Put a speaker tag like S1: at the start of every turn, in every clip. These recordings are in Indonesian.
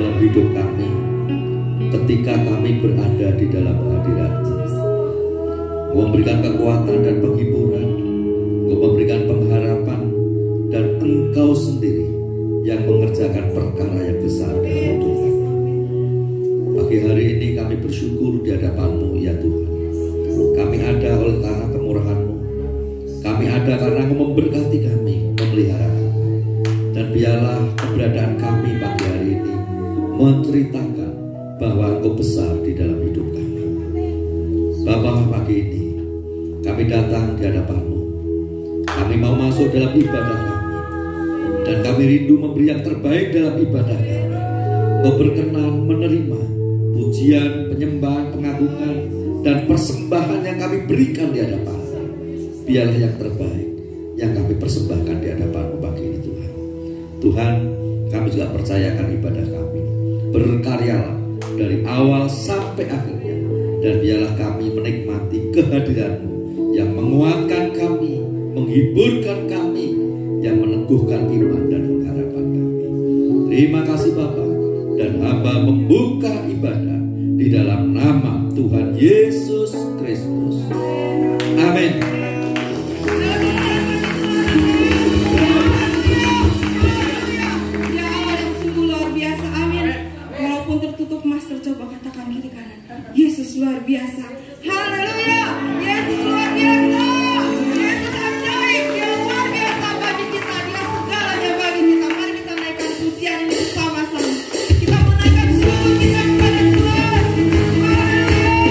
S1: dalam hidup kami ketika kami berada di dalam hadirat-Mu. Engkau memberikan kekuatan dan penghiburan, Engkau memberikan pengharapan, dan Engkau sendiri yang mengerjakan perkara yang besar dalam hidup kami. Pagi hari ini kami bersyukur di hadapan-Mu ya Tuhan. Kami ada oleh karena kemurahan-Mu. Kami ada karena Engkau memberkati kami, memelihara kami. Dan biarlah keberadaan kami pagi hari ini menceritakan bahwa Engkau besar di dalam hidup kami. Bapa, pagi ini kami datang di hadapan-Mu. Kami mau masuk dalam ibadah kami, dan kami rindu memberi yang terbaik dalam ibadah kami. Engkau berkenan menerima pujian, penyembahan, pengagungan, dan persembahan yang kami berikan di hadapan-Mu. Biarlah yang terbaik yang kami persembahkan di hadapan-Mu pagi ini Tuhan. Tuhan, kami juga percayakan ibadah kami. Berkaryalah dari awal sampai akhirnya, dan biarlah kami menikmati kehadiran-Mu yang menguatkan kami, menghiburkan kami, yang meneguhkan iman dan pengharapan kami. Terima kasih Bapa, dan hamba membuka ibadah di dalam nama Tuhan Yesus Kristus. Amin.
S2: Ya Allah yang sungguh luar biasa. Amin. Walaupun tertutup masker, coba katakan kiri kanan. Yesus luar biasa. Haleluya. Yesus luar biasa. Yesus ajaib. Dia luar biasa bagi kita. Dia segalanya bagi kita. Mari kita naikkan pujian ini bersama-sama. Kita menaikkan syukur kita kepada Tuhan. Haleluya.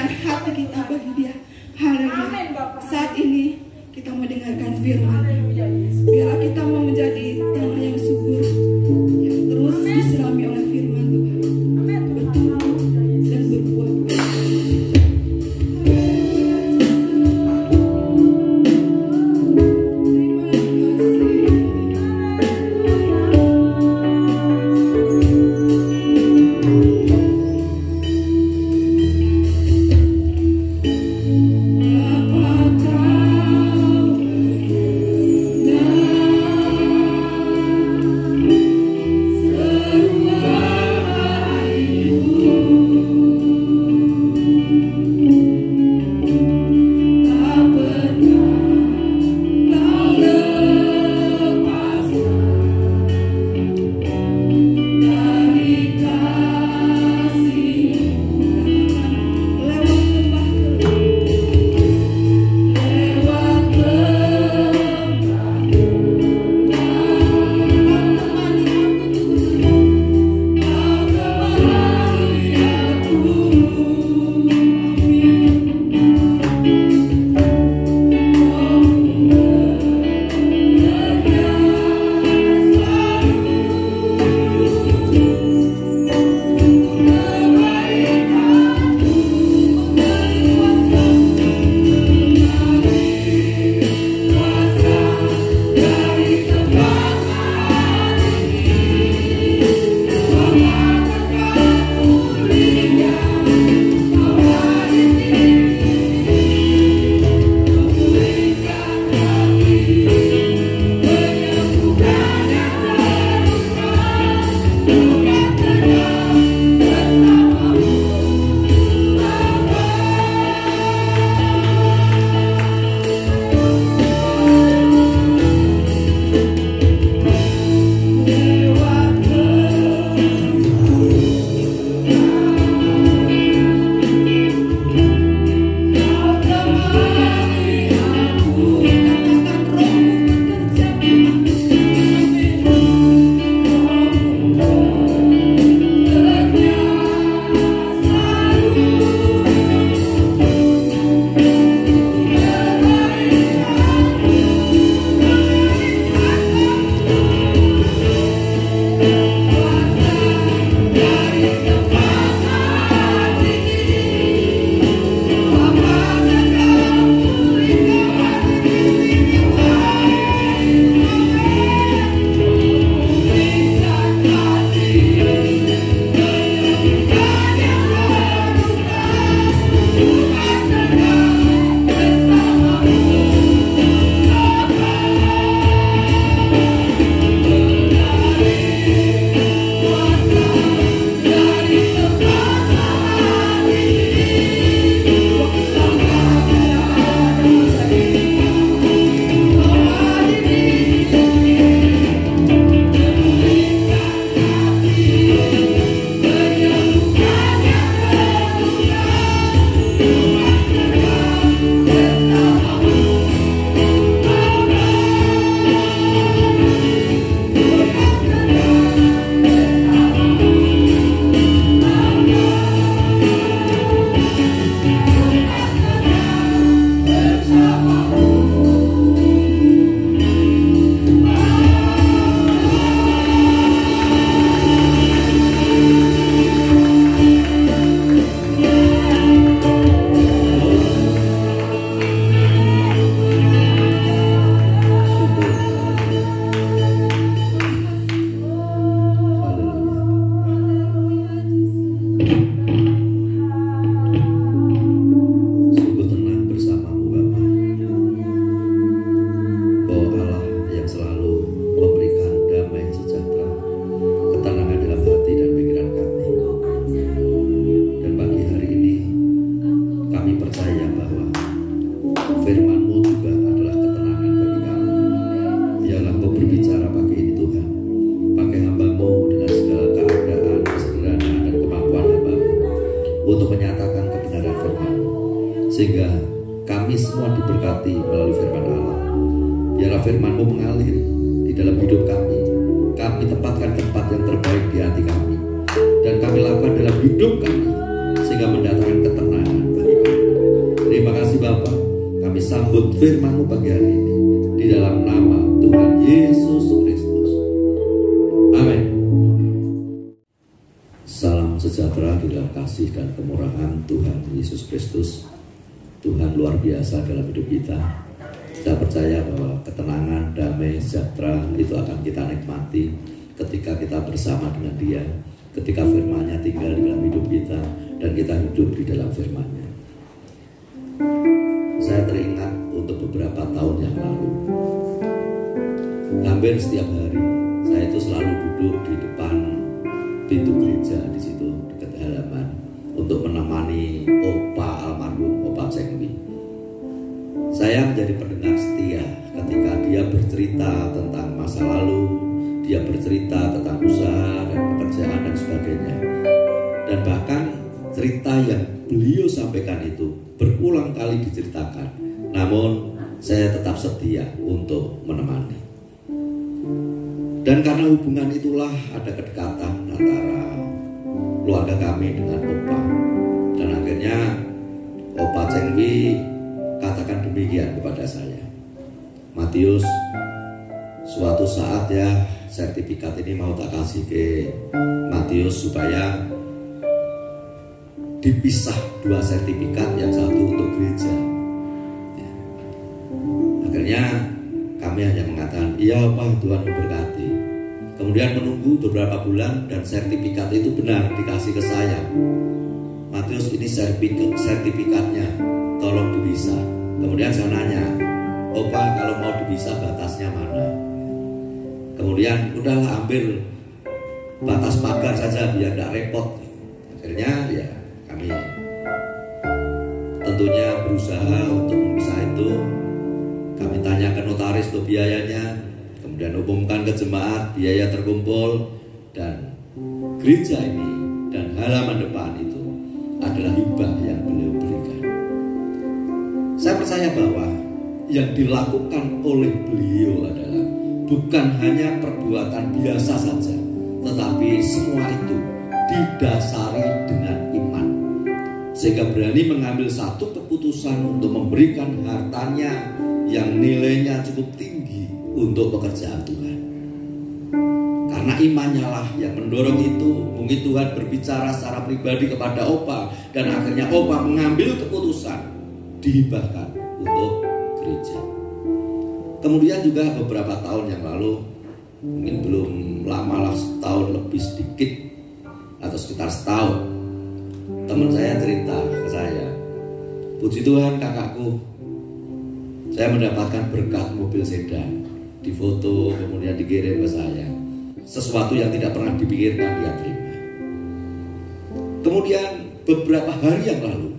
S2: menyerahkan hati kita bagi Dia. Haleluya. Saat ini kita mau dengarkan firman. Biarlah kita mau menjadi tanah yang subur, yang terus diserami oleh firman Tuhan, bertumbuh dan berbuah.
S1: untuk menyatakan kebenaran firman, sehingga kami semua diberkati melalui firman Allah. Biarlah firman-Mu mengalir di dalam hidup kami. Kami tempatkan tempat yang terbaik di hati kami, dan kami lakukan dalam hidup kami, sehingga mendatangkan ketenangan bagi kami. sambut firman-Mu pagi hari ini di dalam nama Tuhan Yesus Kristus. Amin. Salam sejahtera di dalam kasih dan kemurahan Tuhan Yesus Kristus. Tuhan luar biasa dalam hidup kita. Saya percaya bahwa ketenangan, damai, sejahtera itu akan kita nikmati ketika kita bersama dengan Dia, ketika firman-Nya tinggal di dalam hidup kita dan kita hidup di dalam firman-Nya. Saya teringat untuk beberapa tahun yang lalu, hampir setiap hari saya itu selalu duduk di depan pintu gereja di situ dekat halaman untuk menemani Opa almarhum Opa Cengwi. Saya menjadi pendengar setia ketika dia bercerita tentang masa lalu, dia bercerita tentang usaha dan pekerjaan dan sebagainya. Dan bahkan cerita yang beliau sampaikan itu berulang kali diceritakan. Namun saya tetap setia untuk menemani. Dan karena hubungan itulah ada kedekatan antara keluarga kami dengan Opa. Dan akhirnya Opa Cengwi katakan demikian kepada saya, Matius, suatu saat ya sertifikat ini mau tak kasih ke Matius supaya dipisah dua sertifikat, yang satu untuk gereja. Ya. Akhirnya kami hanya mengatakan iya Pak, Tuhan memberkati. Kemudian menunggu beberapa bulan dan sertifikat itu benar dikasih ke saya. Matius, ini sertifikatnya, tolong dipisah. Kemudian saya nanya, Opa kalau mau dipisah batasnya mana? Kemudian udahlah ambil batas pagar saja biar tidak repot. Akhirnya ya kami tentunya berusaha untuk memisah itu. Kami tanya ke notaris untuk biayanya, kemudian umumkan ke jemaat, biaya terkumpul, dan gereja ini dan halaman depan itu adalah hibah yang beliau berikan. Saya percaya bahwa yang dilakukan oleh beliau adalah bukan hanya perbuatan biasa saja, tetapi semua itu didasari dengan iman, sehingga berani mengambil satu keputusan untuk memberikan hartanya yang nilainya cukup tinggi untuk pekerjaan Tuhan. Karena imannya lah yang mendorong itu. Mungkin Tuhan berbicara secara pribadi kepada Opa, dan akhirnya Opa mengambil keputusan dihibahkan untuk gereja. Kemudian juga beberapa tahun yang lalu, mungkin belum lama lah, setahun lebih sedikit atau sekitar setahun, teman saya cerita ke saya, puji Tuhan kakakku, saya mendapatkan berkat mobil sedan, difoto kemudian dikirim ke saya. Sesuatu yang tidak pernah dipikirkan dia terima. Kemudian beberapa hari yang lalu,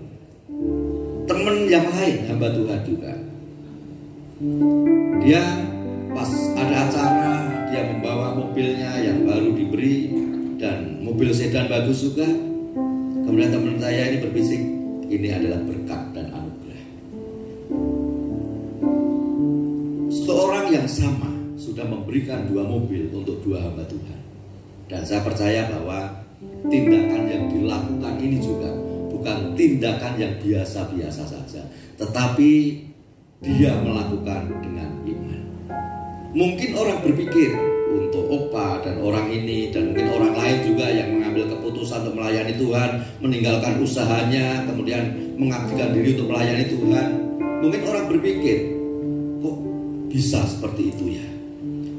S1: teman yang lain hamba Tuhan juga, dia pas ada acara, dia membawa mobilnya yang baru diberi dan mobil sedan bagus juga. Kemudian teman saya ini berbisik, ini adalah berkat dan anugerah. Seorang yang sama sudah memberikan dua mobil untuk dua hamba Tuhan. Dan saya percaya bahwa tindakan yang dilakukan ini juga bukan tindakan yang biasa-biasa saja, tetapi dia melakukan dengan iman. Mungkin orang berpikir untuk Opa dan orang ini dan mungkin orang lain juga yang mengambil keputusan untuk melayani Tuhan, meninggalkan usahanya, kemudian mengabdikan diri untuk melayani Tuhan. Mungkin orang berpikir, kok bisa seperti itu ya?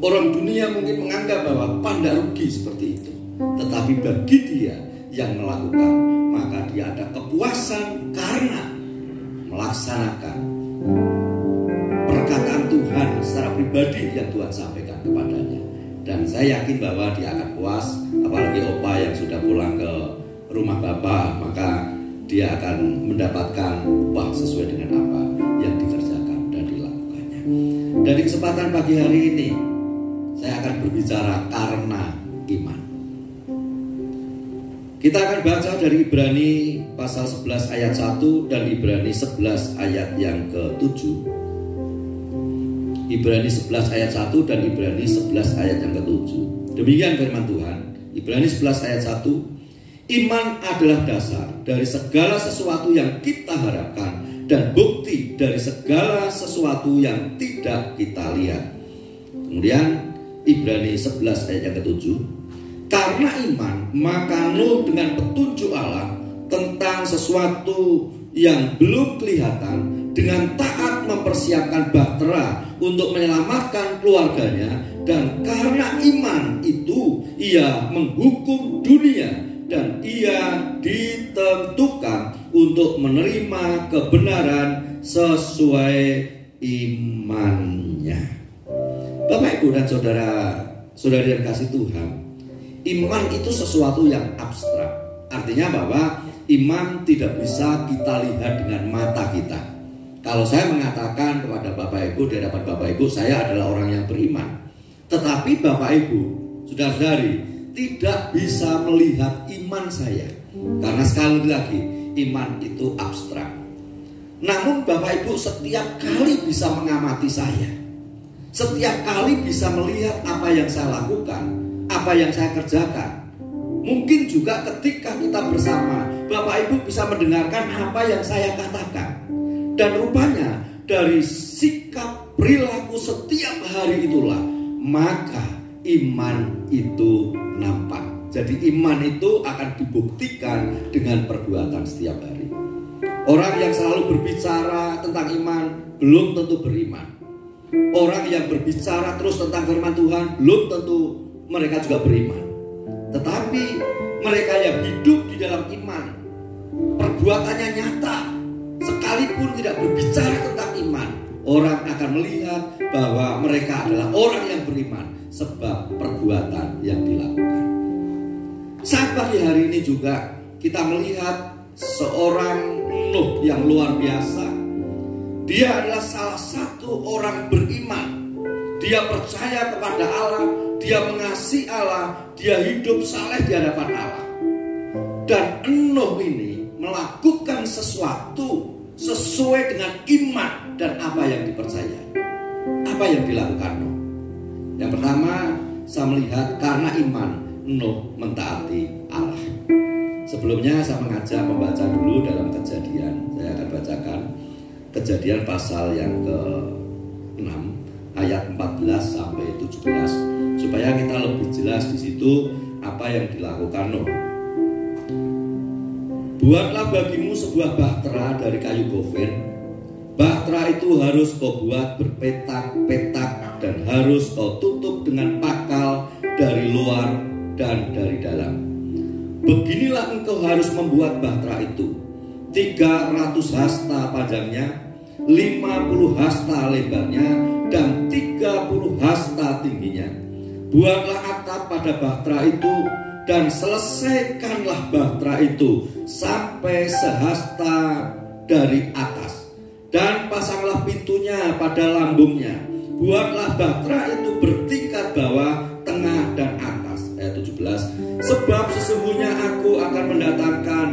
S1: Orang dunia mungkin menganggap bahwa pandai rugi seperti itu. Tetapi bagi dia yang melakukan, maka dia ada kepuasan karena melaksanakan perkataan Tuhan secara pribadi yang Tuhan sampaikan kepadanya. Dan saya yakin bahwa dia akan puas. Apalagi Opa yang sudah pulang ke rumah Bapa, maka dia akan mendapatkan upah sesuai dengan apa yang dikerjakan dan dilakukannya. Dan di kesempatan pagi hari ini, saya akan berbicara karena iman. Kita akan baca dari Ibrani pasal 11 ayat 1 dan Ibrani 11 ayat yang ke-7. Ibrani 11 ayat 1 dan Ibrani 11 ayat yang ke-7. Demikian firman Tuhan. Ibrani 11 ayat 1. Iman adalah dasar dari segala sesuatu yang kita harapkan dan bukti dari segala sesuatu yang tidak kita lihat. Kemudian Ibrani 11 ayat yang ke-7, karena iman maka Nuh dengan petunjuk Allah tentang sesuatu yang belum kelihatan dengan taat mempersiapkan bahtera untuk menyelamatkan keluarganya, dan karena iman itu ia menghukum dunia dan ia ditentukan untuk menerima kebenaran sesuai imannya. Bapak, Ibu, dan saudara-saudari yang kasih Tuhan, iman itu sesuatu yang abstrak. Artinya bahwa iman tidak bisa kita lihat dengan mata kita. Kalau saya mengatakan kepada Bapak Ibu, di hadapan Bapak Ibu, saya adalah orang yang beriman. Tetapi Bapak Ibu, saudara-saudari, tidak bisa melihat iman saya. Karena sekali lagi, iman itu abstrak. Namun Bapak Ibu setiap kali bisa mengamati saya. Setiap kali bisa melihat apa yang saya lakukan, apa yang saya kerjakan. Mungkin juga ketika kita bersama, Bapak Ibu bisa mendengarkan apa yang saya katakan. Dan rupanya dari sikap perilaku setiap hari itulah maka iman itu nampak. Jadi iman itu akan dibuktikan dengan perbuatan setiap hari. Orang yang selalu berbicara tentang iman belum tentu beriman. Orang yang berbicara terus tentang firman Tuhan belum tentu mereka juga beriman. Tetapi mereka yang hidup di dalam iman, perbuatannya nyata, sekalipun tidak berbicara tentang iman, orang akan melihat bahwa mereka adalah orang yang beriman sebab perbuatan yang dilakukan. Saat pagi hari ini juga kita melihat seorang Nuh yang luar biasa. Dia adalah salah satu orang beriman. Dia percaya kepada Allah, dia mengasihi Allah, dia hidup saleh di hadapan Allah. Dan Nuh ini melakukan sesuatu sesuai dengan iman dan apa yang dipercaya. Apa yang dilakukan Nuh? Yang pertama, saya melihat karena iman Nuh mentaati Allah. Sebelumnya saya mengajak membaca dulu dalam Kejadian. Saya akan bacakan Kejadian pasal yang ke-6 ayat 14 sampai 17 supaya kita lebih jelas di situ apa yang dilakukan Nuh. Buatlah bagimu sebuah bahtera dari kayu gofen. Bahtera itu harus kau buat berpetak-petak dan harus kau tutup dengan pakal dari luar dan dari dalam. Beginilah engkau harus membuat bahtera itu: 300 hasta panjangnya, 50 hasta lebarnya, dan 30 hasta tingginya. Buatlah atap pada bahtera itu dan selesaikanlah bahtera itu sampai sehasta dari atas, dan pasanglah pintunya pada lambungnya. Buatlah bahtera itu bertingkat bawah, tengah, dan atas. Ayat 17. Sebab sesungguhnya aku akan mendatangkan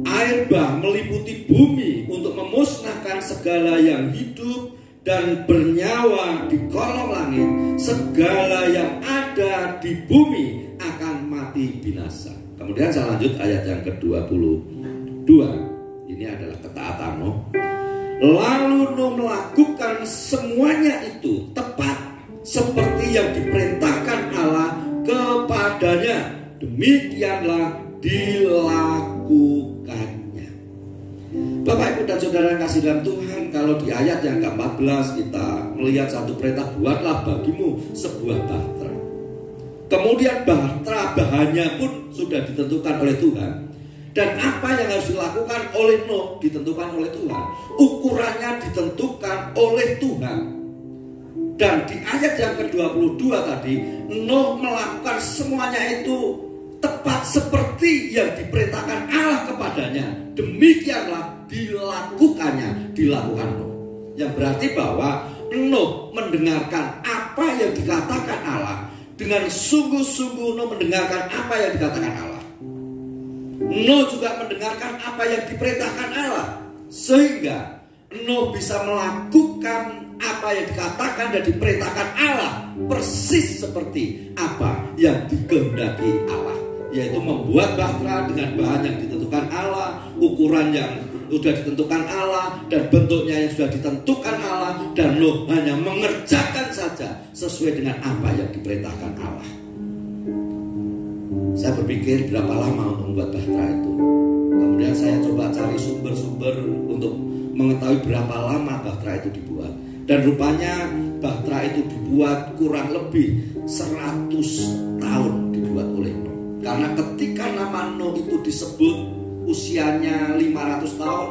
S1: air bah meliputi bumi untuk memusnahkan segala yang hidup dan bernyawa di kolong langit. Segala yang ada di bumi akan mati binasa. Kemudian saya lanjut ayat yang ke-22. Ini adalah ketaatan Nuh. Lalu Nuh melakukan semuanya itu tepat seperti yang diperintahkan Allah kepadanya. Demikianlah dilakukannya. Bapak, Ibu, dan saudara yang kasih dalam Tuhan, kalau di ayat yang ke-14 kita melihat satu perintah, buatlah bagimu sebuah bahtera. Kemudian bahtera bahannya pun sudah ditentukan oleh Tuhan. Dan apa yang harus dilakukan oleh Nuh ditentukan oleh Tuhan. Ukurannya ditentukan oleh Tuhan. Dan di ayat yang ke-22 tadi, Nuh melakukan semuanya itu tepat seperti yang diperintahkan Allah kepadanya. Demikianlah dilakukan Nuh. Yang berarti bahwa Nuh mendengarkan apa yang dikatakan Allah. Dengan sungguh-sungguh Nuh mendengarkan apa yang dikatakan Allah. Nuh juga mendengarkan apa yang diperintahkan Allah. Sehingga Nuh bisa melakukan apa yang dikatakan dan diperintahkan Allah persis seperti apa yang dikehendaki Allah, yaitu membuat bahtera dengan bahan yang ditentukan Allah, ukuran yang sudah ditentukan Allah dan bentuknya yang sudah ditentukan Allah, dan Nuh hanya mengerjakan saja sesuai dengan apa yang diperintahkan Allah. Saya berpikir berapa lama untuk membuat bahtera itu. Kemudian saya coba cari sumber-sumber untuk mengetahui berapa lama bahtera itu dibuat. Dan rupanya bahtera itu dibuat kurang lebih 100 tahun dibuat oleh Nuh. Karena ketika nama Nuh itu disebut usianya 500 tahun,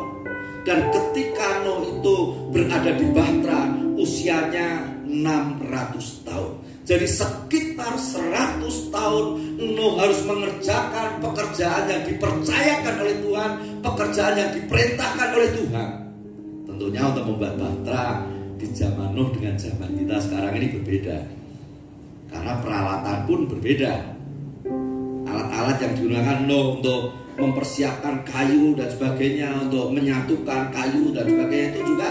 S1: dan ketika Nuh itu berada di bahtera usianya 600 tahun. Jadi sekitar 100 tahun Nuh harus mengerjakan pekerjaan yang dipercayakan oleh Tuhan, pekerjaan yang diperintahkan oleh Tuhan. Tentunya untuk membuat bahtera di zaman Nuh dengan zaman kita sekarang ini berbeda. Karena peralatan pun berbeda. Alat-alat yang digunakan Nuh untuk mempersiapkan kayu dan sebagainya, untuk menyatukan kayu dan sebagainya, itu juga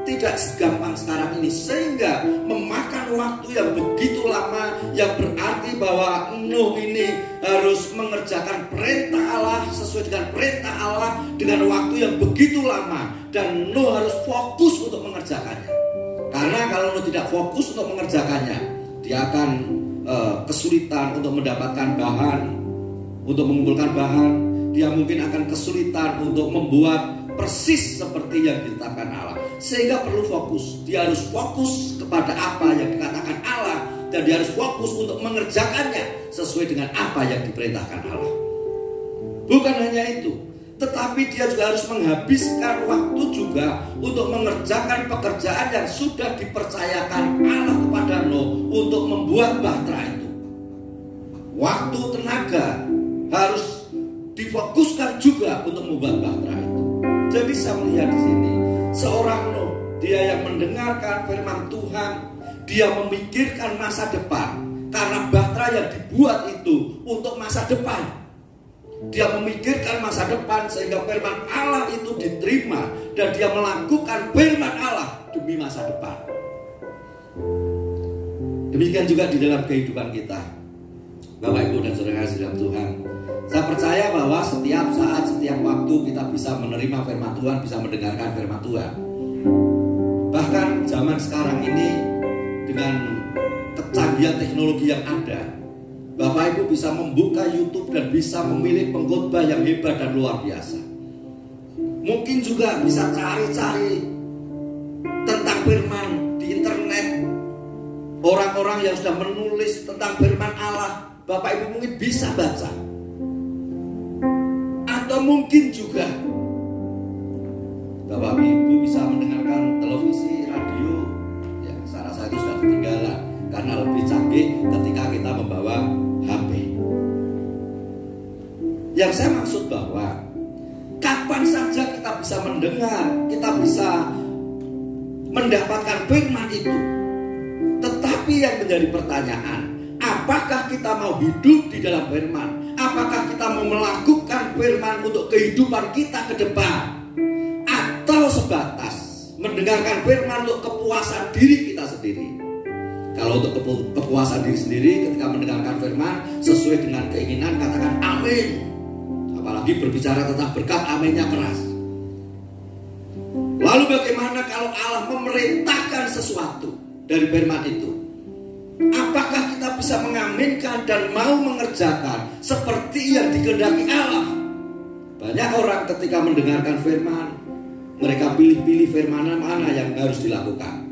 S1: tidak segampang sekarang ini, sehingga memakan waktu yang begitu lama, yang berarti bahwa Nuh ini harus mengerjakan perintah Allah sesuai dengan perintah Allah dengan waktu yang begitu lama, dan Nuh harus fokus untuk mengerjakannya. Karena kalau Nuh tidak fokus untuk mengerjakannya, dia akan kesulitan untuk mendapatkan bahan, untuk mengumpulkan bahan. Dia mungkin akan kesulitan untuk membuat persis seperti yang ditetapkan Allah. Sehingga perlu fokus. Dia harus fokus kepada apa yang dikatakan Allah, dan dia harus fokus untuk mengerjakannya sesuai dengan apa yang diperintahkan Allah. Bukan hanya itu, tetapi dia juga harus menghabiskan waktu juga untuk mengerjakan pekerjaan yang sudah dipercayakan Allah kepada Nuh untuk membuat bahtera itu. Waktu, tenaga harus difokuskan juga untuk membuat bahtera itu. Jadi saya melihat di sini seorang Nuh, dia yang mendengarkan firman Tuhan, dia memikirkan masa depan, karena bahtera yang dibuat itu untuk masa depan. Dia memikirkan masa depan sehingga firman Allah itu diterima, dan dia melakukan firman Allah demi masa depan. Demikian juga di dalam kehidupan kita, Bapak Ibu dan Saudara kasih dalam Tuhan. Saya percaya bahwa setiap saat, setiap waktu kita bisa menerima firman Tuhan, bisa mendengarkan firman Tuhan. Bahkan zaman sekarang ini dengan kecanggihan teknologi yang ada, Bapak Ibu bisa membuka YouTube dan bisa memilih pengkhotbah yang hebat dan luar biasa. Mungkin juga bisa cari-cari tentang firman di internet. Orang-orang yang sudah menulis tentang firman Allah, Bapak Ibu mungkin bisa baca. Atau mungkin juga Bapak Ibu bisa mendengarkan televisi, radio. Ya, saya rasa itu sudah ketinggalan karena lebih canggih ketika kita membawa HP. Yang saya maksud bahwa kapan saja kita bisa mendengar, kita bisa mendapatkan firman itu. Tetapi yang menjadi pertanyaan, apakah kita mau hidup di dalam firman? Apakah kita mau melakukan firman untuk kehidupan kita ke depan? Atau sebatas mendengarkan firman untuk kepuasan diri kita sendiri? Kalau untuk kepuasan diri sendiri, ketika mendengarkan firman sesuai dengan keinginan, katakan amin. Apalagi berbicara tentang berkat, aminnya keras. Lalu bagaimana kalau Allah memerintahkan sesuatu dari firman itu? Apakah kita bisa mengaminkan dan mau mengerjakan seperti yang dikehendaki Allah? Banyak orang ketika mendengarkan firman, mereka pilih-pilih firman mana yang harus dilakukan.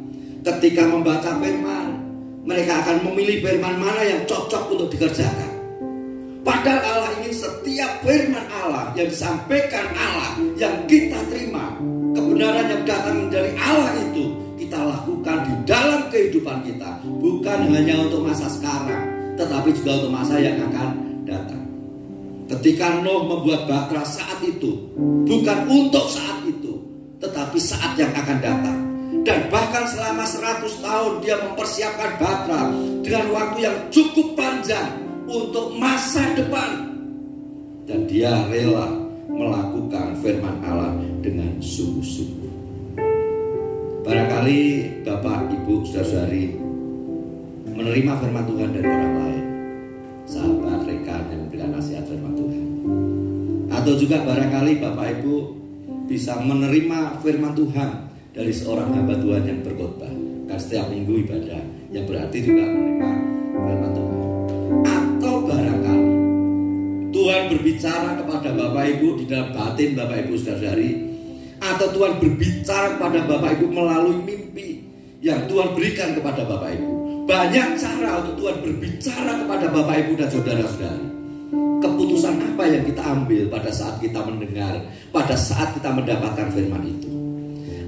S1: Ketika membaca firman, mereka akan memilih firman mana yang cocok untuk dikerjakan. Padahal Allah ingin setiap firman Allah yang disampaikan Allah, yang kita terima, kebenaran yang datang dari Allah itu kita lakukan di dalam kehidupan kita. Bukan hanya untuk masa sekarang, tetapi juga untuk masa yang akan datang. Ketika Nuh membuat bahtera saat itu, bukan untuk saat itu, tetapi saat yang akan datang. Dan bahkan selama 100 tahun dia mempersiapkan bahtera dengan waktu yang cukup panjang untuk masa depan. Dan dia rela melakukan firman Allah dengan sungguh-sungguh. Barangkali Bapak, Ibu, Saudara-saudari menerima firman Tuhan dari orang lain, sahabat, rekan yang memberikan nasihat firman Tuhan. Atau juga barangkali Bapak Ibu bisa menerima firman Tuhan dari seorang hamba Tuhan yang berkhotbah. Kan setiap minggu ibadah, yang berarti juga menerima firman Tuhan. Atau barangkali Tuhan berbicara kepada Bapak Ibu di dalam batin Bapak Ibu saudari, atau Tuhan berbicara kepada Bapak Ibu melalui mimpi yang Tuhan berikan kepada Bapak Ibu. Banyak cara untuk Tuhan berbicara kepada Bapak Ibu dan saudara-saudari. Keputusan apa yang kita ambil pada saat kita mendengar, pada saat kita mendapatkan firman itu?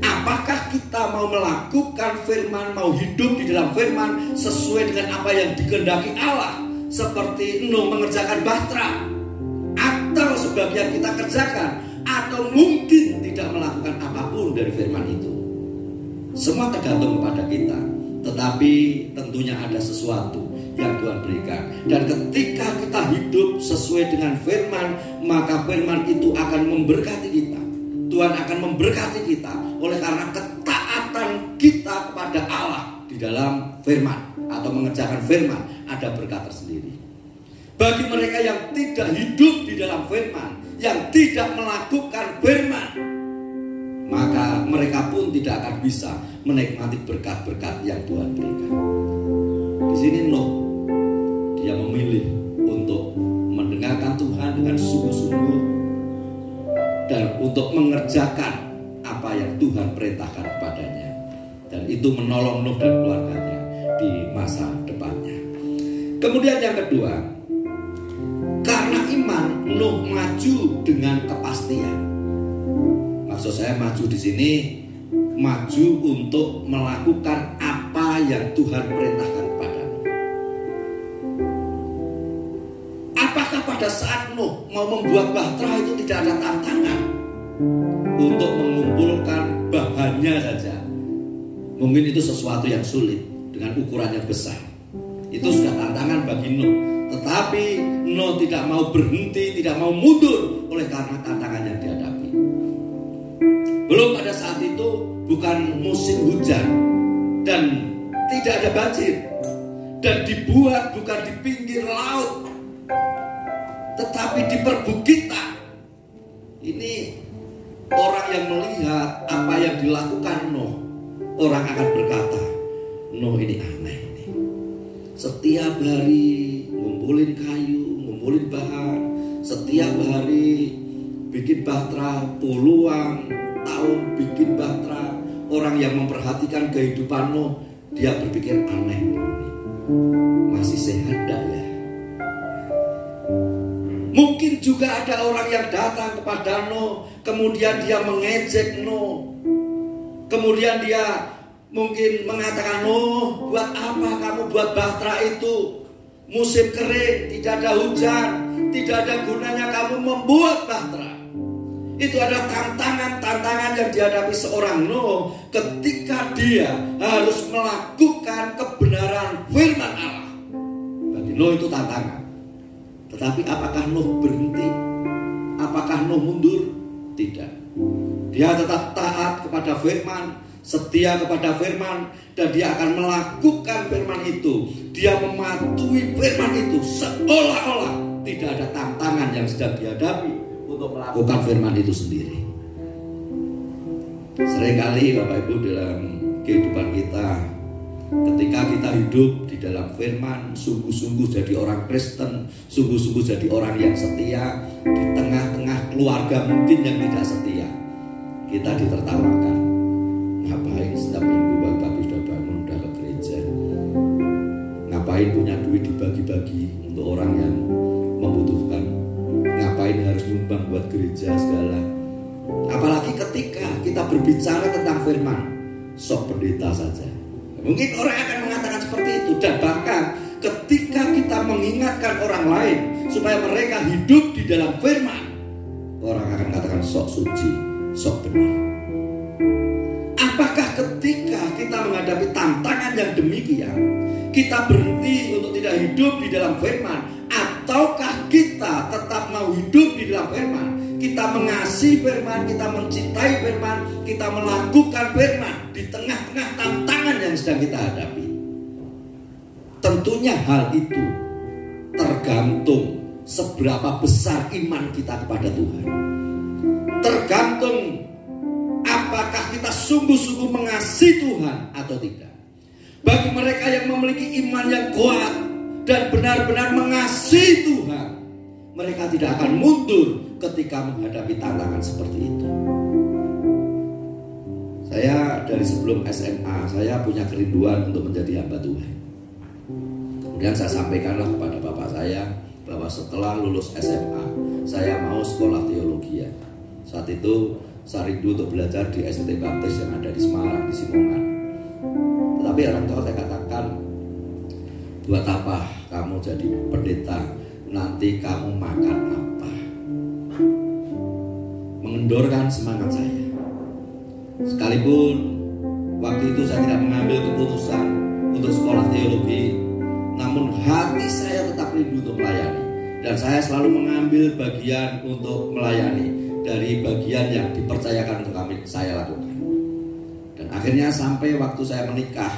S1: Apakah kita mau melakukan firman, mau hidup di dalam firman sesuai dengan apa yang dikehendaki Allah, seperti Nuh mengerjakan bahtera, atau sebagian kita kerjakan, atau mungkin tidak melakukan apapun dari firman itu? Semua tergantung kepada kita. Tetapi tentunya ada sesuatu yang Tuhan berikan. Dan ketika kita hidup sesuai dengan firman, maka firman itu akan memberkati kita. Tuhan akan memberkati kita oleh karena ketaatan kita kepada Allah di dalam firman atau mengerjakan firman, ada berkat tersendiri. Bagi mereka yang tidak hidup di dalam firman, yang tidak melakukan firman, maka mereka pun tidak akan bisa menikmati berkat-berkat yang Tuhan berikan. Di sini Nuh, dia memilih untuk mendengarkan Tuhan dengan sungguh-sungguh dan untuk mengerjakan apa yang Tuhan perintahkan kepadanya. Dan itu menolong Nuh dan keluarganya di masa depannya. Kemudian yang kedua, karena iman Nuh maju dengan kepastian. Maksud saya maju di sini, maju untuk melakukan apa yang Tuhan perintahkan kepada Nuh. Apakah pada saat Nuh mau membuat bahtera itu tidak ada tantangan untuk mengumpulkan bahannya saja? Mungkin itu sesuatu yang sulit dengan ukuran yang besar. Itu sudah tantangan bagi Nuh. Tetapi Nuh tidak mau berhenti, tidak mau mundur oleh karena tantangan yang dihadapi. Belum pada saat itu bukan musim hujan dan tidak ada banjir, dan dibuat bukan di pinggir laut tetapi di perbukitan. Ini orang yang melihat apa yang dilakukan Nuh, orang akan berkata, Nuh ini aneh ini. Setiap hari ngumpulin kayu, ngumpulin bahan, setiap hari bikin bahtera, puluhan tahun bikin bahtera. Orang yang memperhatikan kehidupan Nuh, dia berpikir aneh, masih sehat dah ya? Mungkin juga ada orang yang datang kepada Nuh, kemudian dia mengejek Nuh, kemudian dia mungkin mengatakan, Nuh, buat apa kamu buat bahtera itu? Musim kering, tidak ada hujan, tidak ada gunanya kamu membuat bahtera. Itu adalah tantangan-tantangan yang dihadapi seorang Nuh ketika dia harus melakukan kebenaran firman Allah. Bagi Nuh itu tantangan. Tetapi apakah Nuh berhenti? Apakah Nuh mundur? Tidak. Dia tetap taat kepada firman, setia kepada firman, dan dia akan melakukan firman itu. Dia mematuhi firman itu seolah-olah tidak ada tantangan yang sedang dihadapi untuk melakukan firman itu sendiri. Seringkali Bapak Ibu dalam kehidupan kita, ketika kita hidup di dalam firman, sungguh-sungguh jadi orang Kristen, sungguh-sungguh jadi orang yang setia, di tengah-tengah keluarga mungkin yang tidak setia, kita ditertawakan. Ngapain setiap minggu Bapak sudah bangun, udah ke gereja? Ngapain punya duit dibagi-bagi untuk orang yang membutuhkan? Ngapain harus nyumbang buat gereja segala? Apalagi ketika kita berbicara tentang firman, sok pendeta saja. Mungkin orang akan mengatakan seperti itu. Dan bahkan ketika kita mengingatkan orang lain supaya mereka hidup di dalam firman, orang akan katakan sok suci, sok benar. Apakah ketika kita menghadapi tantangan yang demikian, kita berhenti untuk tidak hidup di dalam firman? Ataukah kita tetap mau hidup di dalam firman? Kita mengasihi firman, kita mencintai firman, kita melakukan firman di tengah-tengah tantangan yang sedang kita hadapi. Tentunya hal itu tergantung seberapa besar iman kita kepada Tuhan. Tergantung kita sungguh-sungguh mengasihi Tuhan atau tidak. Bagi mereka yang memiliki iman yang kuat dan benar-benar mengasihi Tuhan, mereka tidak akan mundur ketika menghadapi tantangan seperti itu. Saya dari sebelum SMA, saya punya kerinduan untuk menjadi hamba Tuhan. Kemudian saya sampaikanlah kepada bapak saya bahwa setelah lulus SMA, saya mau sekolah teologi. Saat itu saya rindu untuk belajar di ST Baptis yang ada di Semarang, di Simongan. Tetapi orang tua saya katakan, buat apa kamu jadi pendeta, nanti kamu makan apa? Mengendorkan semangat saya. Sekalipun waktu itu saya tidak mengambil keputusan untuk sekolah teologi, namun hati saya tetap rindu untuk melayani. Dan saya selalu mengambil bagian untuk melayani dari bagian yang dipercayakan untuk saya lakukan. Dan akhirnya sampai waktu saya menikah,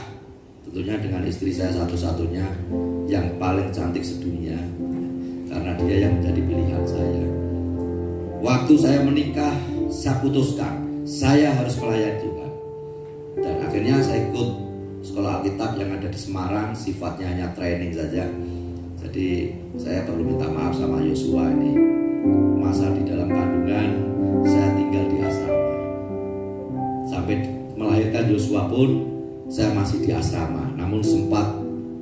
S1: tentunya dengan istri saya satu-satunya yang paling cantik sedunia, karena dia yang menjadi pilihan saya. Waktu saya menikah, saya putuskan saya harus melayani Tuhan. Dan akhirnya saya ikut sekolah Alkitab yang ada di Semarang, sifatnya hanya training saja. Jadi saya perlu minta maaf sama Yosua ini. Masa di dalam kandungan saya tinggal di asrama. Sampai melahirkan Yosua pun saya masih di asrama. Namun sempat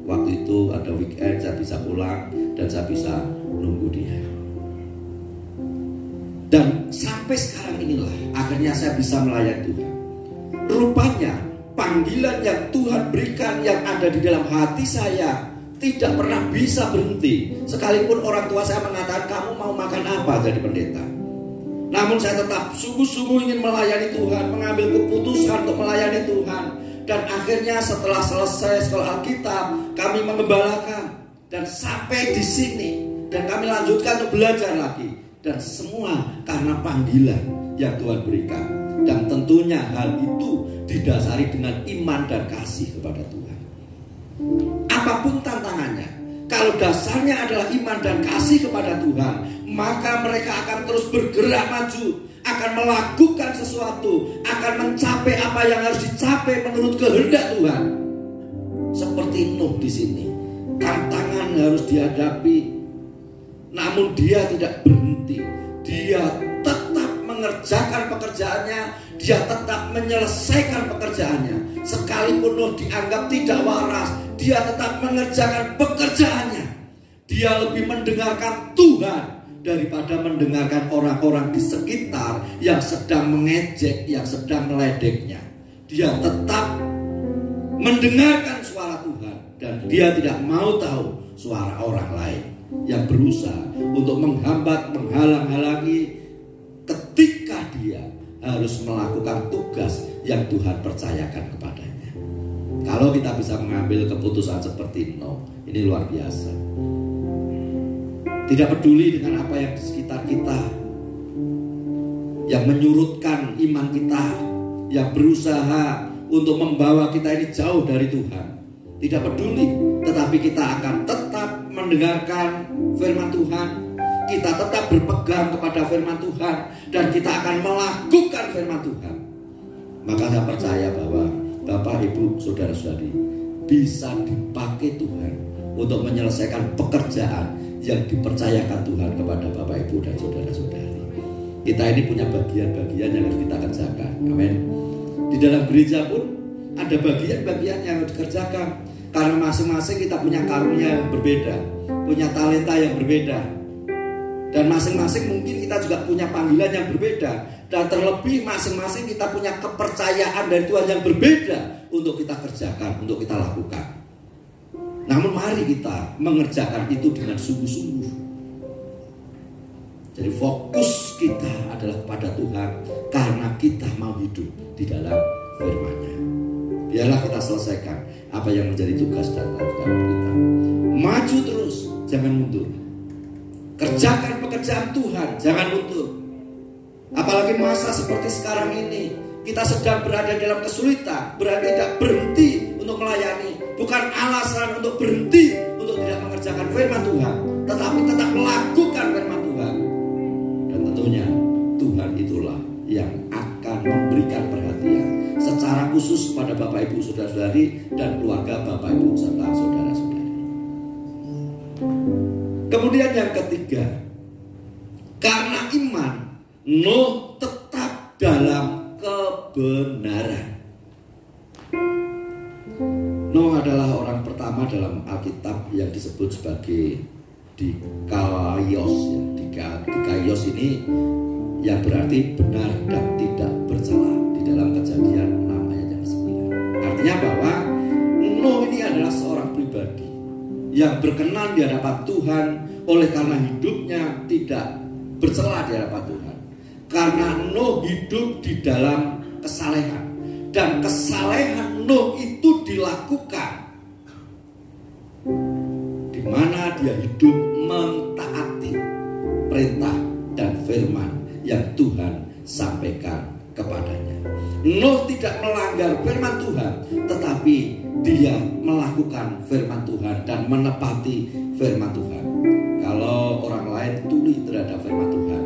S1: waktu itu ada weekend saya bisa pulang dan saya bisa nunggu dia. Dan sampai sekarang inilah akhirnya saya bisa melayani Tuhan. Rupanya panggilan yang Tuhan berikan yang ada di dalam hati saya tidak pernah bisa berhenti. Sekalipun orang tua saya mengatakan, kamu mau makan apa jadi pendeta? Namun saya tetap sungguh-sungguh ingin melayani Tuhan, mengambil keputusan untuk melayani Tuhan. Dan akhirnya setelah selesai sekolah Alkitab, kami mengembalakan. Dan sampai di sini, dan kami lanjutkan untuk belajar lagi. Dan semua karena panggilan yang Tuhan berikan. Dan tentunya hal itu didasari dengan iman dan kasih kepada Tuhan. Apapun tantangannya, kalau dasarnya adalah iman dan kasih kepada Tuhan, maka mereka akan terus bergerak maju, akan melakukan sesuatu, akan mencapai apa yang harus dicapai menurut kehendak Tuhan. Seperti Nuh di sini, tantangan harus dihadapi, namun dia tidak berhenti. Dia tetap mengerjakan pekerjaannya, dia tetap menyelesaikan pekerjaannya. Sekalipun Nuh dianggap tidak waras, dia tetap mengerjakan pekerjaannya. Dia lebih mendengarkan Tuhan daripada mendengarkan orang-orang di sekitar yang sedang mengejek, yang sedang meledeknya. Dia tetap mendengarkan suara Tuhan dan dia tidak mau tahu suara orang lain yang berusaha untuk menghambat, menghalang-halangi ketika dia harus melakukan tugas yang Tuhan percayakan kepadanya. Kalau kita bisa mengambil keputusan seperti Nuh, ini luar biasa. Tidak peduli dengan apa yang di sekitar kita, yang menyurutkan iman kita, yang berusaha untuk membawa kita ini jauh dari Tuhan. Tidak peduli, tetapi kita akan tetap mendengarkan firman Tuhan. Kita tetap berpegang kepada firman Tuhan dan kita akan melakukan firman Tuhan. Maka saya percaya bahwa Bapak, Ibu, Saudara-saudari bisa dipakai Tuhan untuk menyelesaikan pekerjaan yang dipercayakan Tuhan kepada Bapak, Ibu, dan Saudara-saudari. Kita ini punya bagian-bagian yang harus kita kerjakan. Amin. Di dalam gereja pun ada bagian-bagian yang harus dikerjakan. Karena masing-masing kita punya karunia yang berbeda, punya talenta yang berbeda. Dan masing-masing mungkin kita juga punya panggilan yang berbeda. Dan terlebih masing-masing kita punya kepercayaan dari Tuhan yang berbeda untuk kita kerjakan, untuk kita lakukan. Namun mari kita mengerjakan itu dengan sungguh-sungguh. Jadi fokus kita adalah kepada Tuhan karena kita mau hidup di dalam firman-Nya. Biarlah kita selesaikan apa yang menjadi tugas dan tanggung jawab kita. Maju terus, jangan mundur. Kerjakan pekerjaan Tuhan, jangan mundur. Apalagi masa seperti sekarang ini, kita sedang berada dalam kesulitan, berarti tidak berhenti untuk melayani. Bukan alasan untuk berhenti untuk tidak mengerjakan firman Tuhan, tetapi tetap melakukan firman Tuhan. Dan tentunya Tuhan itulah yang akan memberikan perhatian secara khusus kepada Bapak Ibu saudara-saudari dan keluarga Bapak Ibu serta saudara-saudari. Kemudian yang ketiga, karena iman Nuh tetap dalam kebenaran. Nuh adalah orang pertama dalam Alkitab yang disebut sebagai dikaios. Dikaios ini yang berarti benar dan tidak bercela di dalam Kejadian 6 ayat yang ke-9. Artinya bahwa Nuh ini adalah seorang pribadi yang berkenan di hadapan Tuhan oleh karena hidupnya tidak bercela di hadapan Tuhan. Karena Nuh hidup di dalam kesalehan. Dan kesalehan Nuh itu dilakukan di mana dia hidup mentaati perintah dan firman yang Tuhan sampaikan kepadanya. Nuh tidak melanggar firman Tuhan, tetapi dia melakukan firman Tuhan dan menepati firman Tuhan. Kalau orang lain tuli terhadap firman Tuhan,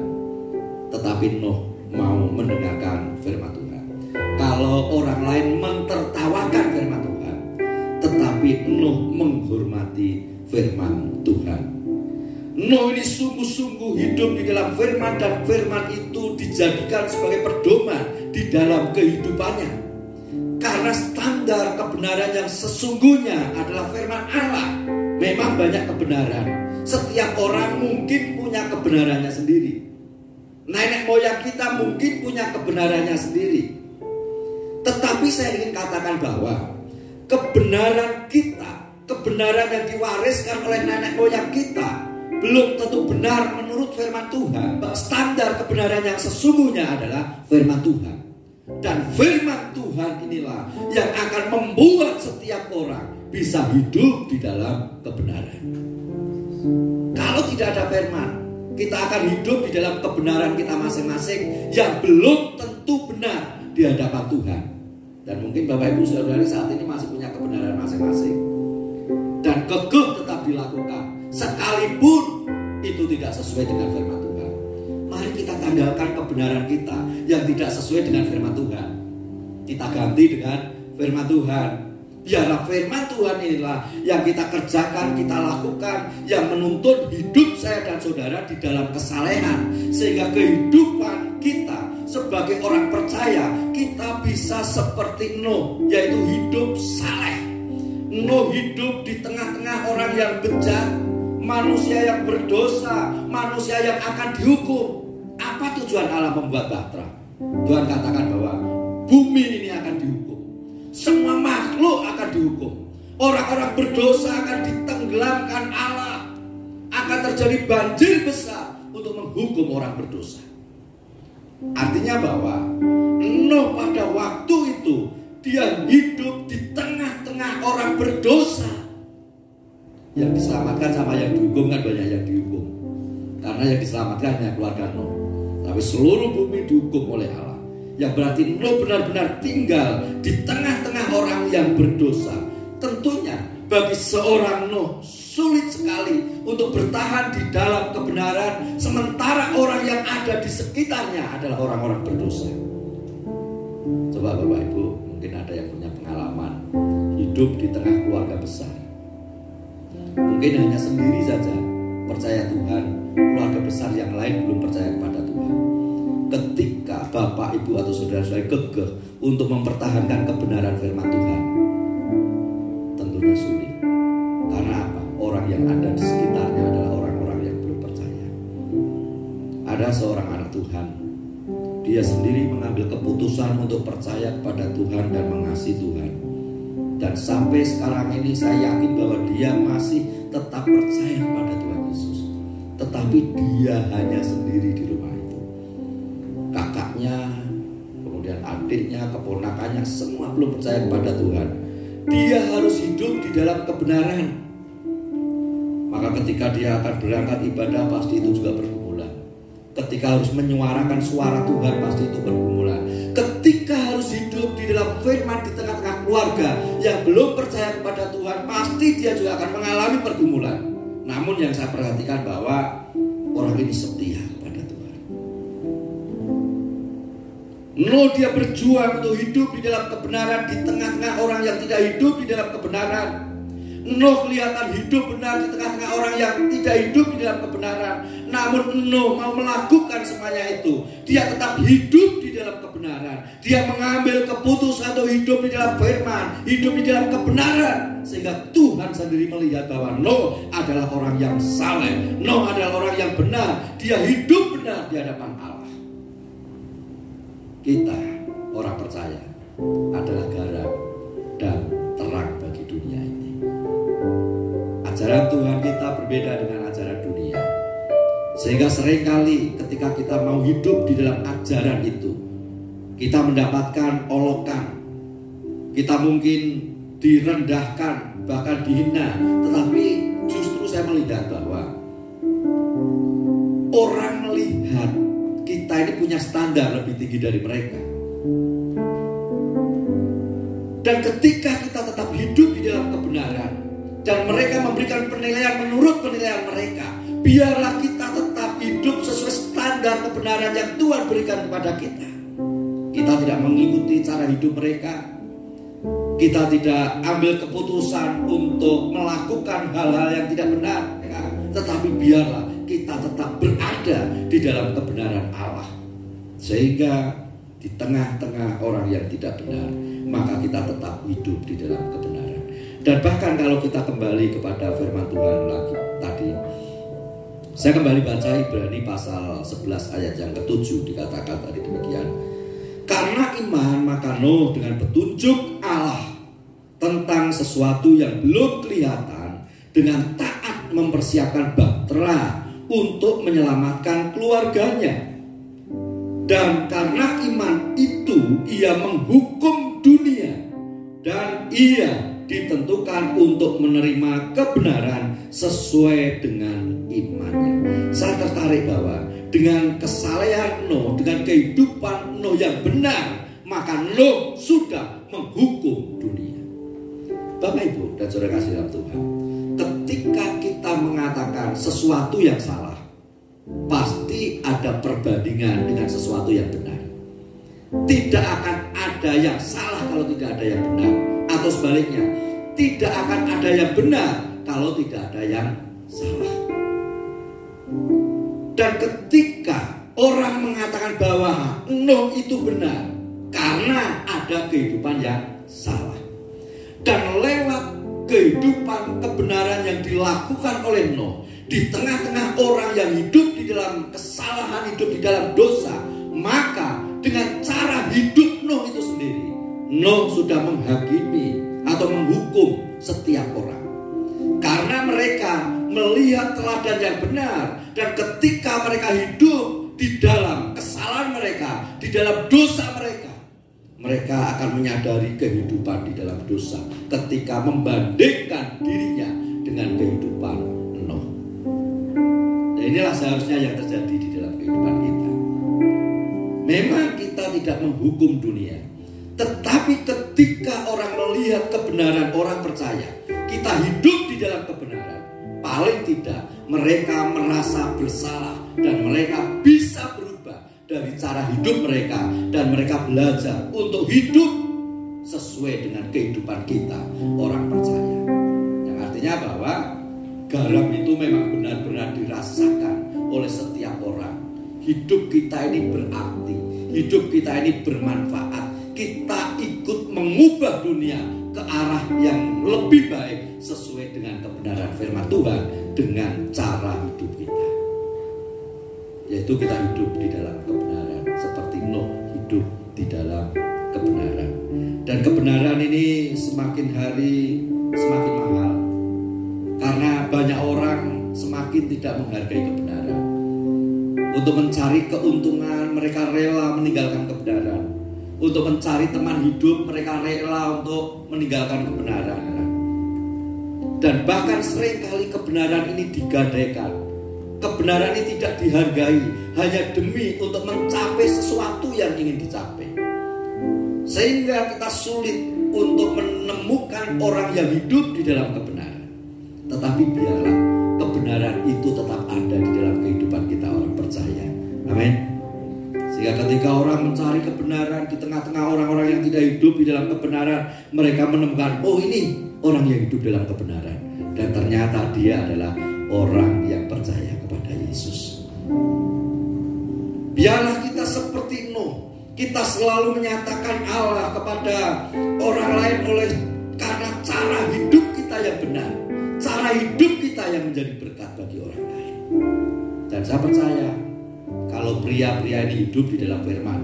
S1: tetapi Nuh mau mendengarkan firman Tuhan. Kalau orang lain mentertawakan firman Tuhan, tetapi Nuh menghormati firman Tuhan. Nuh ini sungguh-sungguh hidup di dalam firman, dan firman itu dijadikan sebagai pedoman di dalam kehidupannya. Karena standar kebenaran yang sesungguhnya adalah firman Allah. Memang banyak kebenaran. Setiap orang mungkin punya kebenarannya sendiri. Nenek moyang kita mungkin punya kebenarannya sendiri. Tetapi saya ingin katakan bahwa kebenaran kita, kebenaran yang diwariskan oleh nenek moyang kita, belum tentu benar menurut firman Tuhan. Standar kebenaran yang sesungguhnya adalah firman Tuhan. Dan firman Tuhan inilah yang akan membuat setiap orang bisa hidup di dalam kebenaran. Kalau tidak ada firman, kita akan hidup di dalam kebenaran kita masing-masing yang belum tentu benar di hadapan Tuhan. Dan mungkin Bapak Ibu saudara saat ini masih punya kebenaran masing-masing dan kekeh tetap dilakukan sekalipun itu tidak sesuai dengan firman Tuhan. Mari kita tanggalkan kebenaran kita yang tidak sesuai dengan firman Tuhan, kita ganti dengan firman Tuhan. Biarlah firman Tuhan inilah yang kita kerjakan, kita lakukan, yang menuntun hidup saya dan saudara di dalam kesalehan, sehingga kehidupan kita sebagai orang percaya kita bisa seperti Nuh, yaitu hidup saleh. Nuh hidup di tengah-tengah orang yang bejat, manusia yang berdosa, manusia yang akan dihukum. Apa tujuan Allah membuat bahtera? Tuhan katakan bahwa bumi ini akan dihukum. Semua makhluk akan dihukum. Orang-orang berdosa akan ditenggelamkan Allah. Akan terjadi banjir besar untuk menghukum orang berdosa. Artinya bahwa Nuh pada waktu itu dia hidup di tengah-tengah orang berdosa. Yang diselamatkan sama yang dihukum kan banyak yang dihukum. Karena yang diselamatkan hanya keluarga Nuh. Tapi seluruh bumi dihukum oleh Allah. Yang berarti Nuh benar-benar tinggal di tengah-tengah orang yang berdosa. Tentunya bagi seorang Nuh sulit sekali untuk bertahan di dalam kebenaran, sementara orang yang ada di sekitarnya adalah orang-orang berdosa. Coba Bapak Ibu, mungkin ada yang punya pengalaman hidup di tengah keluarga besar. Mungkin hanya sendiri saja percaya Tuhan, keluarga besar yang lain belum percaya kepada Tuhan. Ketika Bapak, Ibu atau saudara-saudara kekeh untuk mempertahankan kebenaran firman Tuhan, tentunya sulit. Karena apa? Orang yang ada di sekitarnya adalah orang-orang yang belum percaya. Ada seorang anak Tuhan, dia sendiri mengambil keputusan untuk percaya kepada Tuhan dan mengasihi Tuhan. Dan sampai sekarang ini saya yakin bahwa dia masih tetap percaya kepada Tuhan Yesus. Tetapi dia hanya sendiri di rumah itu. Kakaknya, kemudian adiknya, keponakannya, semua belum percaya kepada Tuhan. Dia harus hidup di dalam kebenaran. Maka ketika dia akan berangkat ibadah, pasti itu juga pergumulan. Ketika harus menyuarakan suara Tuhan, pasti itu pergumulan. Ketika harus hidup di dalam firman di tengah-tengah keluarga yang belum percaya kepada Tuhan, pasti dia juga akan mengalami pergumulan. Namun yang saya perhatikan bahwa orang ini setia kepada Tuhan. Nuh dia berjuang untuk hidup di dalam kebenaran di tengah-tengah orang yang tidak hidup di dalam kebenaran. Nuh kelihatan hidup benar di tengah-tengah orang yang tidak hidup di dalam kebenaran. Namun Nuh mau melakukan semuanya itu. Dia tetap hidup di dalam kebenaran. Dia mengambil keputusan untuk hidup di dalam firman, hidup di dalam kebenaran. Sehingga Tuhan sendiri melihat bahwa Nuh adalah orang yang saleh. Nuh adalah orang yang benar. Dia hidup benar di hadapan Allah. Kita orang percaya adalah garam dan terang bagi dunia ini. Ajaran Tuhan kita berbeda dengan ajaran dunia. Sehingga seringkali ketika kita mau hidup di dalam ajaran itu, kita mendapatkan olokan. Kita mungkin direndahkan, bahkan dihina. Tetapi justru saya melihat bahwa orang melihat kita ini punya standar lebih tinggi dari mereka. Dan ketika kita tetap hidup di dalam kebenaran dan mereka memberikan penilaian menurut penilaian mereka, biarlah kita tetap hidup sesuai standar kebenaran yang Tuhan berikan kepada kita. Kita tidak mengikuti cara hidup mereka. Kita tidak ambil keputusan untuk melakukan hal-hal yang tidak benar, ya. Tetapi biarlah kita tetap berada di dalam kebenaran Allah. Sehingga di tengah-tengah orang yang tidak benar, maka kita tetap hidup di dalam kebenaran. Dan bahkan kalau kita kembali kepada firman Tuhan lagi tadi, saya kembali baca Ibrani pasal 11 ayat yang ke-7, dikatakan tadi demikian. Karena iman maka Nuh dengan petunjuk Allah tentang sesuatu yang belum kelihatan, dengan taat mempersiapkan bahtera untuk menyelamatkan keluarganya. Dan karena iman itu ia menghukum dunia, dan ia ditentukan untuk menerima kebenaran sesuai dengan imannya. Saya tertarik bahwa dengan kesalehan Nuh, dengan kehidupan Nuh yang benar, maka Nuh sudah menghukum dunia. Bapak Ibu dan saudara kasih dalam Tuhan, ketika kita mengatakan sesuatu yang salah, pasti ada perbandingan dengan sesuatu yang benar. Tidak akan ada yang salah kalau tidak ada yang benar. Atau sebaliknya, tidak akan ada yang benar kalau tidak ada yang salah. Dan ketika orang mengatakan bahwa Nuh itu benar, karena ada kehidupan yang salah. Dan lewat kehidupan kebenaran yang dilakukan oleh Nuh, di tengah-tengah orang yang hidup di dalam kesalahan, hidup di dalam dosa, maka dengan cara hidup Nuh itu sendiri, Nuh sudah menghakimi atau menghukum setiap orang. Karena mereka melihat teladan yang benar, dan ketika mereka hidup di dalam kesalahan mereka, di dalam dosa mereka, mereka akan menyadari kehidupan di dalam dosa ketika membandingkan dirinya dengan kehidupan Nuh. Nah, inilah seharusnya yang terjadi di dalam kehidupan kita. Memang kita tidak menghukum dunia, tetapi ketika orang melihat kebenaran, orang percaya kita hidup di dalam kebenaran, paling tidak mereka merasa bersalah dan mereka bisa berubah dari cara hidup mereka, dan mereka belajar untuk hidup sesuai dengan kehidupan kita orang percaya. Yang artinya bahwa garam itu memang benar-benar dirasakan oleh setiap orang. Hidup kita ini berarti, hidup kita ini bermanfaat. Kita ikut mengubah dunia ke arah yang lebih baik sesuai dengan kebenaran firman Tuhan dengan cara hidup kita. Yaitu kita hidup di dalam kebenaran, seperti Nuh hidup di dalam kebenaran. Dan kebenaran ini semakin hari semakin mahal, karena banyak orang semakin tidak menghargai kebenaran. Untuk mencari keuntungan, mereka rela meninggalkan kebenaran. Untuk mencari teman hidup, mereka rela untuk meninggalkan kebenaran. Dan bahkan seringkali kebenaran ini digadaikan. Kebenaran ini tidak dihargai hanya demi untuk mencapai sesuatu yang ingin dicapai. Sehingga kita sulit untuk menemukan orang yang hidup di dalam kebenaran. Tetapi biarlah kebenaran itu tetap ada di dalam kehidupan kita orang percaya. Amin. Sehingga Sehingga ketika orang mencari kebenaran di tengah-tengah orang-orang yang tidak hidup di dalam kebenaran, mereka menemukan, oh ini orang yang hidup dalam kebenaran. Dan ternyata dia adalah orang yang percaya kepada Yesus. Biarlah kita seperti Nuh, kita selalu menyatakan Allah kepada orang lain karena cara hidup kita yang benar, cara hidup kita yang menjadi berkat bagi orang lain. Dan saya percaya kalau pria-pria ini hidup di dalam firman.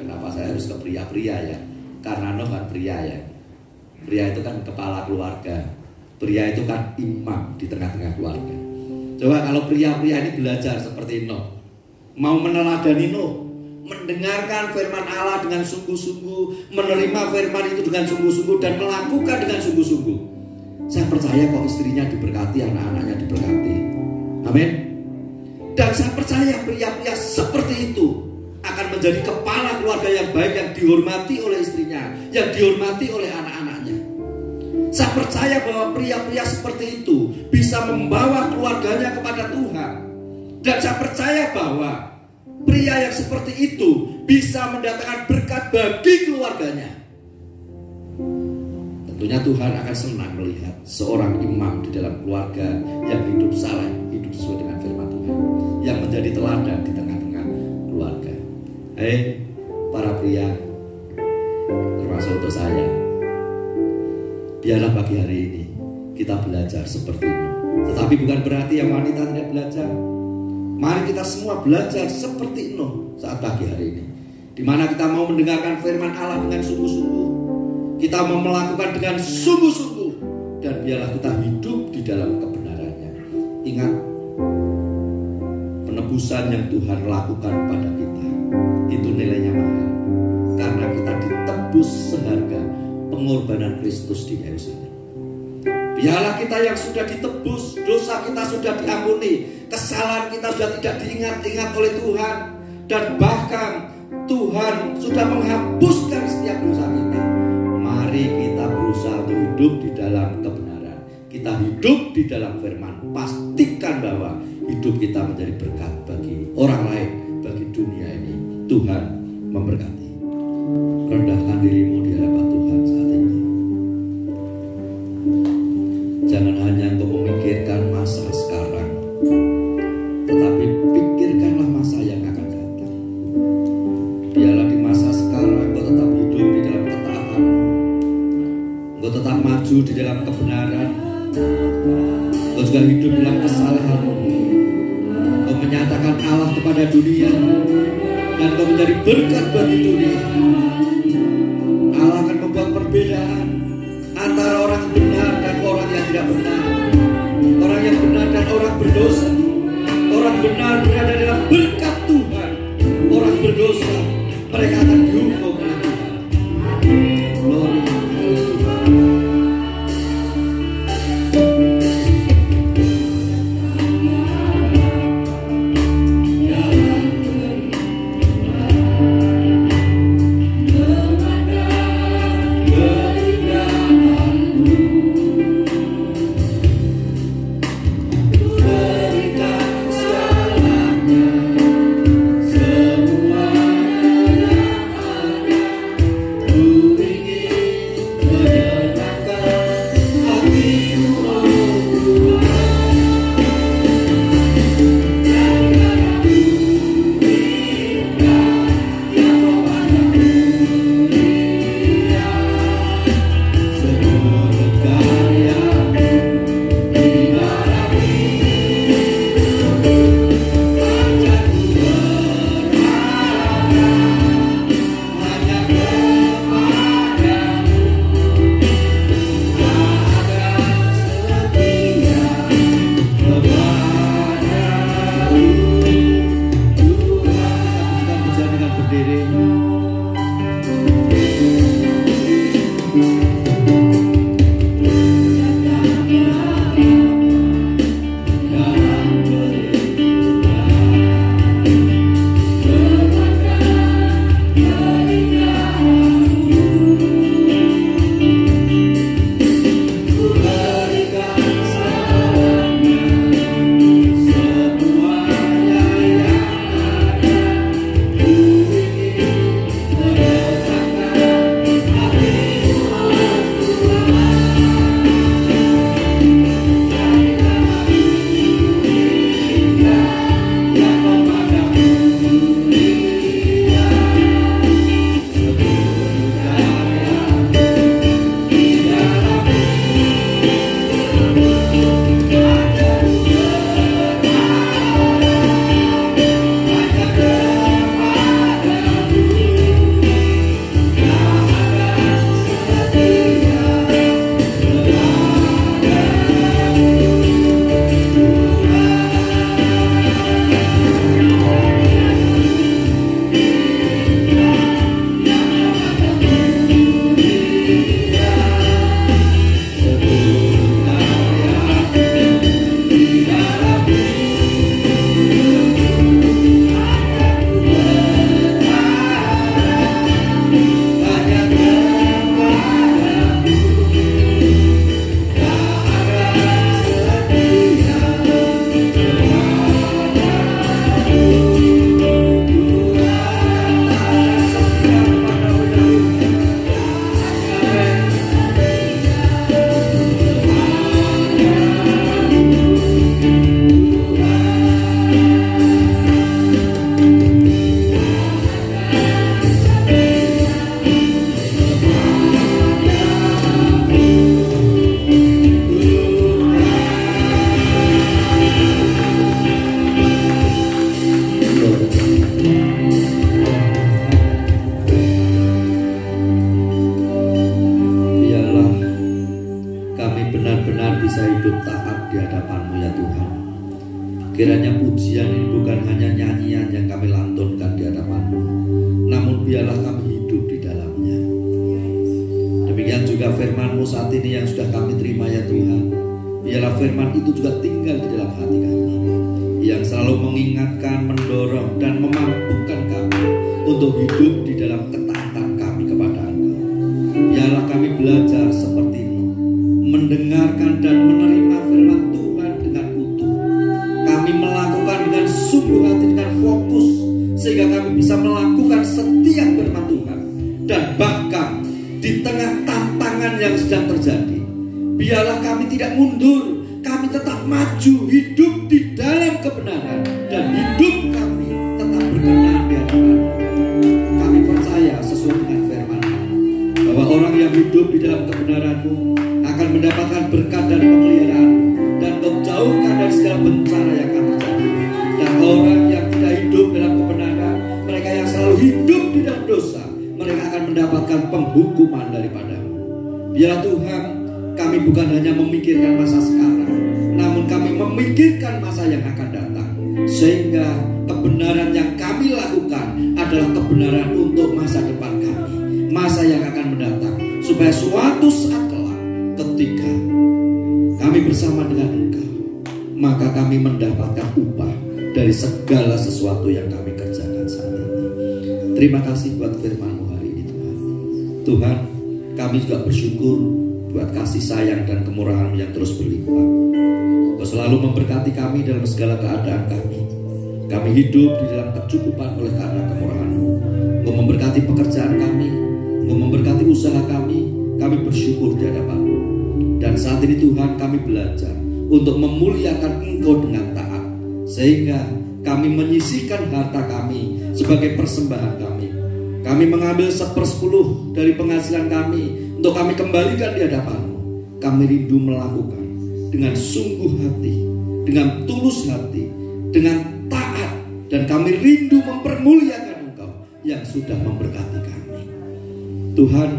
S1: Kenapa saya harus ke pria-pria ya? Karena Nuh kan pria ya. Pria itu kan kepala keluarga. Pria itu kan imam di tengah-tengah keluarga. Coba kalau pria-pria ini belajar seperti Nuh, mau meneladani Nuh, mendengarkan firman Allah dengan sungguh-sungguh, menerima firman itu dengan sungguh-sungguh, dan melakukan dengan sungguh-sungguh, saya percaya kok istrinya diberkati, anak-anaknya diberkati. Amin. Dan saya percaya pria-pria seperti itu akan menjadi kepala keluarga yang baik, yang dihormati oleh istrinya, yang dihormati oleh anak-anaknya. Saya percaya bahwa pria-pria seperti itu bisa membawa keluarganya kepada Tuhan. Dan saya percaya bahwa pria yang seperti itu bisa mendatangkan berkat bagi keluarganya. Tentunya Tuhan akan senang melihat seorang imam di dalam keluarga yang hidup saleh, hidup sesuai dengan firman Tuhan, yang menjadi teladan di tengah-tengah keluarga. Para pria, termasuk untuk saya, biarlah pagi hari ini kita belajar seperti ini. Tetapi bukan berarti yang wanita tidak belajar. Mari kita semua belajar seperti Nuh saat pagi hari ini, di mana kita mau mendengarkan firman Allah dengan sungguh-sungguh, kita mau melakukan dengan sungguh-sungguh, dan biarlah kita hidup di dalam kebenarannya. Ingat, penebusan yang Tuhan lakukan pada kita itu nilainya mahal, karena kita ditebus seharga pengorbanan Kristus di kayu salib. Biarlah kita yang sudah ditebus, dosa kita sudah diampuni, kesalahan kita sudah tidak diingat-ingat oleh Tuhan, dan bahkan Tuhan sudah menghapuskan setiap dosa kita. Mari kita berusaha untuk hidup di dalam kebenaran. Kita hidup di dalam firman. Pastikan bahwa hidup kita menjadi berkat bagi orang lain, bagi dunia ini. Tuhan memberkati. Rendahkan dirimu di hadapan Tuhan saat ini. Jangan hanya untuk memikirkan masa sekarang, tetapi pikirkanlah masa yang akan datang. Biarlah di masa sekarang engkau tetap hidup di dalam ketaatan, engkau tetap maju di dalam kebenaran, engkau juga hidup di dalam kesalehan, engkau menyatakan Allah kepada dunia, dan engkau menjadi berkat bagi dunia. Allah akan membuat perbedaan antara orang benar dan orang yang tidak benar, orang yang benar dan orang berdosa. Orang benar berada dalam berkat Tuhan, orang berdosa mereka akan dihukum oleh Tuhan. Glory. hidup taat di hadapan-Mu ya Tuhan. Kiranya pujian ini bukan hanya nyanyian yang kami lantunkan di hadapan-Mu, namun biarlah kami hidup di dalamnya. Demikian juga firman-Mu saat ini yang sudah kami terima ya Tuhan. Biarlah firman itu juga tinggal di dalam hati kami, yang selalu mengingatkan, mendorong, dan memampukan kami untuk hidup di dalam ketaatan kami kepada Engkau. Biarlah kami belajar seperti itu, mendengarkan dan menerima firman Tuhan dengan utuh. Kami melakukan dengan sungguh hati, dengan fokus, sehingga kami bisa melakukan setiap firman Tuhan. Dan bahkan di tengah tantangan yang sedang terjadi, biarlah kami tidak mundur, kami tetap maju, hidup di dalam kebenaran, dan hidup kami tetap berkenan di hadapan-Mu. Kami percaya sesuai dengan firman-Mu, bahwa orang yang hidup di dalam kebenaran-Mu akan mendapatkan berkat dan pemeliharaan-Mu, dan Kau jauhkan dari segala bencana yang akan terjadi. Dan orang yang tidak hidup dalam kebenaran, mereka yang selalu hidup di dalam dosa, mereka akan mendapatkan penghukuman daripada-Mu. Biarlah Tuhan, kami bukan hanya memikirkan masa sekarang, namun kami memikirkan masa yang akan datang, sehingga kebenaran yang kami lakukan adalah kebenaran untuk masa depan kami, masa yang akan mendatang, supaya suatu saat kelak ketika kami bersama dengan Engkau, maka kami mendapatkan upah dari segala sesuatu yang kami kerjakan saat ini. Terima kasih buat firman-Mu hari ini Tuhan. Tuhan, kami juga bersyukur buat kasih sayang dan kemurahan yang terus berlimpah. Kau selalu memberkati kami dalam segala keadaan kami. Kami hidup di dalam kecukupan oleh karena kemurahan-Mu. Kau memberkati pekerjaan kami, Kau memberkati usaha kami. Kami bersyukur di hadapan-Mu. Dan saat ini Tuhan, kami belajar untuk memuliakan Engkau dengan taat, sehingga kami menyisihkan harta kami sebagai persembahan kami. Kami mengambil 1/10 dari penghasilan kami untuk kami kembalikan di hadapan-Mu. Kami rindu melakukan dengan sungguh hati, dengan tulus hati, dengan taat, dan kami rindu mempermuliakan Engkau yang sudah memberkati kami. Tuhan,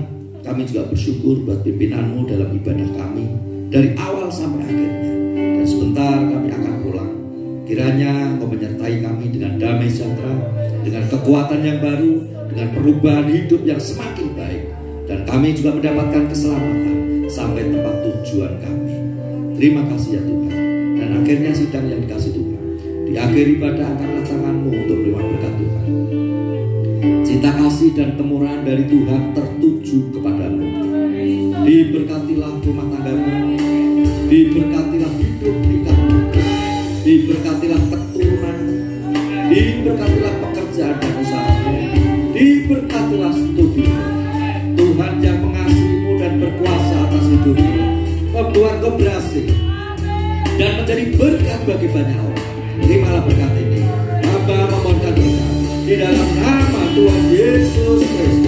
S1: kami juga bersyukur buat pimpinan-Mu dalam ibadah kami dari awal sampai akhirnya. Dan sebentar kami akan pulang. Kiranya Engkau menyertai kami dengan damai sejahtera, dengan kekuatan yang baru, dengan perubahan hidup yang semakin baik. Dan kami juga mendapatkan keselamatan sampai tempat tujuan kami. Terima kasih ya Tuhan. Dan akhirnya sidang yang dikasih Tuhan, di akhir ibadah angkatlah tangan-Mu untuk menerima berkat Tuhan. Cinta kasih dan kemurahan dari Tuhan tertuju kepadamu. Diberkatilah rumah tanggamu, diberkatilah hidup tingkatmu, diberkatilah keturunan, diberkatilah pekerjaan dan usahamu, diberkatilah studimu. Tuhan yang mengasihimu dan berkuasa atas hidupmu, membuat kau berhasil dan menjadi berkat bagi banyak orang. Terimalah berkat ini. Bapa memohonkan berkat di dalam nama Tuhan Yesus Kristus.